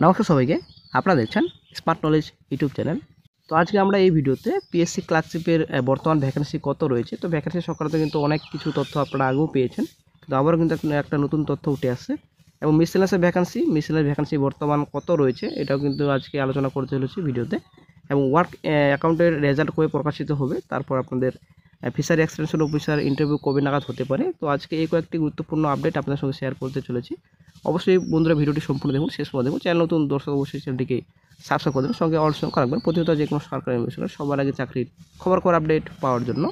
নমস্কার সবাইকে, আপনারা দেখছেন স্মার্ট নলেজ ইউটিউব চ্যানেল। তো আজকে আমরা এই ভিডিওতে পিএসসি ক্লার্কশিপের বর্তমান ভ্যাকেন্সি কত রয়েছে। তো ভ্যাকেন্সি সংক্রান্ত কিন্তু অনেক কিছু তথ্য আপনারা আগেও পেয়েছেন, কিন্তু আবারও কিন্তু একটা নতুন তথ্য উঠে আসছে। এবং মিসেলাসের ভ্যাকেন্সি বর্তমান কত রয়েছে এটাও কিন্তু আজকে আলোচনা করতে চলেছি ভিডিওতে। এবং ওয়ার্ক অ্যাকাউন্টের রেজাল্ট কবে প্রকাশিত হবে, তারপর আপনাদের ফিশারি এক্সটেনশন অফিসার ইন্টারভিউ কবে নাগাদ হতে পারে। তো আজকে এই কয়েকটি গুরুত্বপূর্ণ আপডেট আপনাদের সঙ্গে শেয়ার করতে চলেছি। অবশ্যই বন্ধুরা ভিডিওটি সম্পূর্ণ দেখুন, শেষ পর্যন্ত দেখুন। চ্যানেল নতুন দর্শক অবশ্যই চ্যানেলটিকে সাবস্ক্রাইব করে দেবেন, সঙ্গে অল সংখ্যা রাখবেন প্রতিনিয়ত যে কোনো সরকারি বিষয় সবার আগে চাকরির খবর আপডেট পাওয়ার জন্য।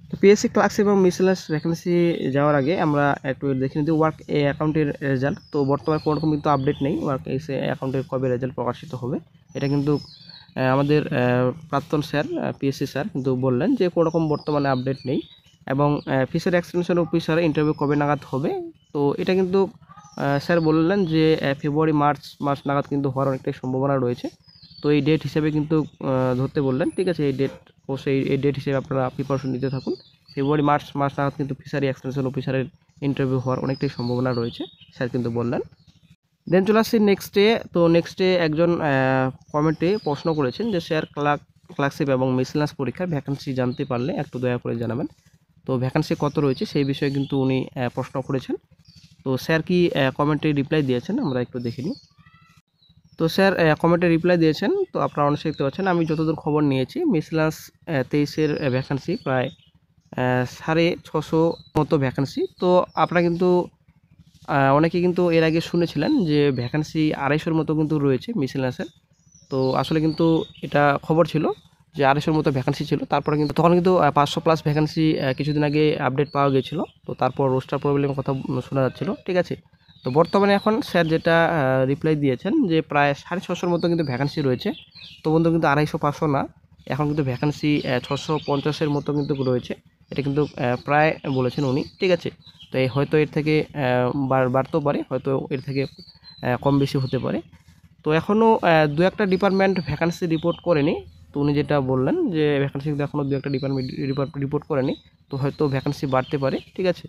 তো পিএসসি ক্লার্কশিপ এবং মিসেলাস ভ্যাকেন্সি যাওয়ার আগে আমরা একটু দেখে নিতে ওয়ার্ক অ্যাকাউন্টের রেজাল্ট। তো বর্তমানে কোনো রকম কিন্তু আপডেট নেই ওয়ার্ক অ্যাকাউন্টের কবে রেজাল্ট প্রকাশিত হবে। এটা কিন্তু আমাদের প্রাক্তন স্যার পিএসসি স্যার কিন্তু বললেন যে কোনো রকম বর্তমানে আপডেট নেই। এবং ফিশারি এক্সটেনশন অফিসার ইন্টারভিউ কবে নাগাদ হবে, তো এটা কিন্তু স্যার বললেন যে ফেব্রুয়ারি মার্চ নাগাদ কিন্তু হওয়ার অনেকটাই সম্ভাবনা রয়েছে। তো এই ডেট হিসেবে কিন্তু ধরতে বললেন, ঠিক আছে। এই ডেট অবশ্যই এই ডেট হিসেবে আপনারা প্রিপারেশন নিতে থাকুন। ফেব্রুয়ারি মার্চ নাগাদ কিন্তু ফিশারি এক্সটেনশন অফিসারের ইন্টারভিউ হওয়ার অনেকটাই সম্ভাবনা রয়েছে, স্যার কিন্তু বললেন। দেন চলে আসছি নেক্সটে। তো নেক্সটে একজন কমেন্টে প্রশ্ন করেছেন যে স্যার ক্লার্কশিপ এবং মিসেলাস পরীক্ষার ভ্যাকেন্সি জানতে পারলে একটু দয়া করে জানাবেন। তো ভ্যাকেন্সি কত রয়েছে সেই বিষয়ে কিন্তু উনি প্রশ্ন করেছেন। তো স্যার কি কমেন্টে রিপ্লাই দিয়েছেন আমরা একটু দেখে নিই। তো স্যার কমেন্টে রিপ্লাই দিয়েছেন, তো আপনারা অনেক দেখতে পাচ্ছেন। আমি যতদূর খবর নিয়েছি মিসেলাস 23-এর ভ্যাকেন্সি প্রায় 650 মতো ভ্যাকেন্সি। তো আপনারা কিন্তু অনেকে কিন্তু এর আগে শুনেছিলেন যে ভ্যাকেন্সি 250-এর মতো কিন্তু রয়েছে মিসেলাসের। তো আসলে কিন্তু এটা খবর ছিল যে 250-এর মতো ভ্যাকেন্সি ছিল। তারপরে কিন্তু তখন কিন্তু 500+ ভ্যাকেন্সি কিছুদিন আগে আপডেট পাওয়া গিয়েছিল। তো তারপর রোস্টার প্রবলেমের কথা শোনা যাচ্ছিল, ঠিক আছে। তো বর্তমানে এখন স্যার যেটা রিপ্লাই দিয়েছেন যে প্রায় 650-এর মতো কিন্তু ভ্যাকেন্সি রয়েছে। তো বন্ধু কিন্তু 250-500 না, এখন কিন্তু ভ্যাকেন্সি 650-এর মতো কিন্তু রয়েছে। এটা কিন্তু প্রায় বলেছেন উনি, ঠিক আছে। তো এই হয়তো এর থেকে বাড়তেও পারে, হয়তো এর থেকে কম বেশি হতে পারে। তো এখনও দু একটা ডিপার্টমেন্ট ভ্যাকেন্সি রিপোর্ট করেনি। তো উনি যেটা বললেন যে ভ্যাকেন্সি কিন্তু এখনও দু একটা ডিপার্টমেন্ট রিপোর্ট করেনি, তো হয়তো ভ্যাকেন্সি বাড়তে পারে, ঠিক আছে।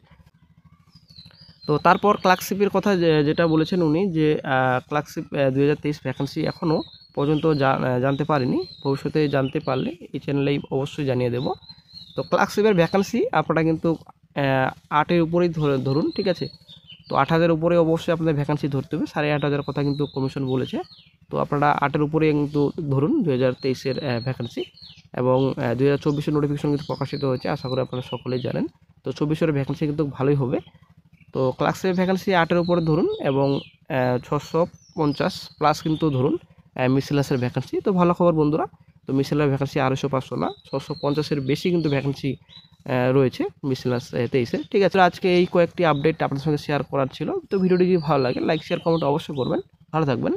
তো তারপর ক্লার্কশিপের কথা যেটা বলেছেন উনি যে ক্লার্কশিপ 2023 ভ্যাকেন্সি এখনও পর্যন্ত জানতে পারিনি, ভবিষ্যতে জানতে পারলে এই চ্যানেলেই অবশ্যই জানিয়ে দেব। তো ক্লার্কশিপের ভ্যাকেন্সি আপনারা কিন্তু 8-এর উপরেই ধরুন, ঠিক আছে। তো 8,000 উপরে অবশ্যই আপনাদের ভ্যাকেন্সি ধরতে হবে, 8,500 কথা কিন্তু কমিশন বলেছে। তো আপনারা 8-এর উপরে কিন্তু ধরুন 2023-এর ভ্যাকেন্সি। এবং 2024-এর নোটিফিকেশন কিন্তু প্রকাশিত হয়েছে, আশা করি আপনারা সকলেই জানেন। তো 24-এর ভ্যাকেন্সি কিন্তু ভালোই হবে। তো ক্লার্কশিপের ভ্যাকেন্সি 8-এর উপরে ধরুন এবং 650+ কিন্তু ধরুন মিসেলাসের ভ্যাকেন্সি। তো ভালো খবর বন্ধুরা, তো মিসেলাসের ভ্যাকেন্সি 250-500 না, 650-এর বেশি কিন্তু ভ্যাকেন্সি রয়েছে মিসেলাস 23-এ, ঠিক আছে। আজকে এই কয়েকটি আপডেট আপনাদের সঙ্গে শেয়ার করার ছিল। তো ভিডিওটি যদি ভালো লাগে লাইক শেয়ার কমেন্ট অবশ্যই করবেন। ভালো থাকবেন।